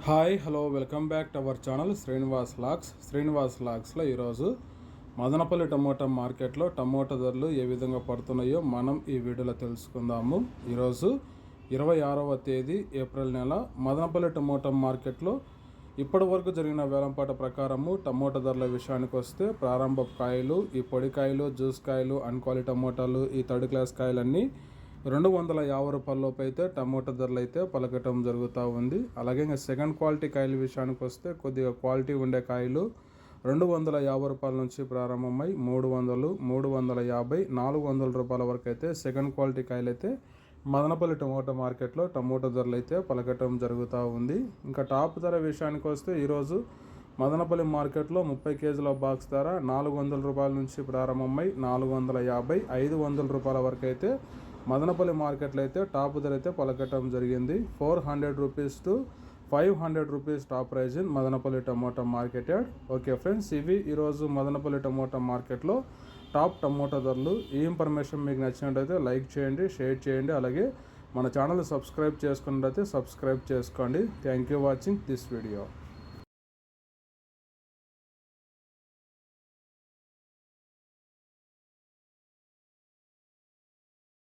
Hi hello welcome back to our channel Srinivas లాగ్స్లో ఈరోజు Madanapalle tomato మార్కెట్లో టమోటా ధరలు ఏ విధంగా పడుతున్నాయో మనం ఈ వీడియోలో తెలుసుకుందాము. ఈరోజు 26వ తేదీ ఏప్రిల్ నెల మదనపల్లి టమోటా మార్కెట్లో ఇప్పటి వరకు జరిగిన వేలంపాట ప్రకారము టమోటా ధరల విషయానికి వస్తే ప్రారంభ కాయలు, ఈ పొడి కాయలు, జ్యూస్ కాయలు, అన్క్వాలిటీ టమోటాలు, ఈ థర్డ్ క్లాస్ కాయలన్నీ 250 రూపాయలలోపు అయితే టమోటా ధరలు అయితే పలకటం జరుగుతూ ఉంది. అలాగే ఇంకా సెకండ్ క్వాలిటీ కాయల విషయానికి వస్తే కొద్దిగా క్వాలిటీ ఉండే కాయలు 250 రూపాయల నుంచి ప్రారంభమై 300, 350, 400 రూపాయల వరకు అయితే సెకండ్ క్వాలిటీ కాయలు అయితే మదనపల్లి టమోటా మార్కెట్లో టమోటా ధరలు అయితే పలకటం జరుగుతూ ఉంది. ఇంకా టాప్ ధర విషయానికి వస్తే ఈరోజు మదనపల్లి మార్కెట్లో 30 కేజీల బాక్స్ ధర 400 రూపాయల నుంచి ప్రారంభమై 450, 500 రూపాయల వరకు అయితే మదనపల్లి మార్కెట్లో అయితే టాప్ ధర అయితే పలకటం జరిగింది. 400 rupees to 500 rupees top prize in Madanapalle tomato market yard. Okay friends, ఇవి ఈరోజు మదనపల్లి టమోటా మార్కెట్లో టాప్ టమోటా ధరలు. ఈ ఇన్ఫర్మేషన్ మీకు నచ్చినట్టయితే లైక్ చేయండి, షేర్ చేయండి, అలాగే మన ఛానల్ సబ్స్క్రైబ్ చేసుకున్నట్టయితే సబ్స్క్రైబ్ చేసుకోండి. Thank you watching this video.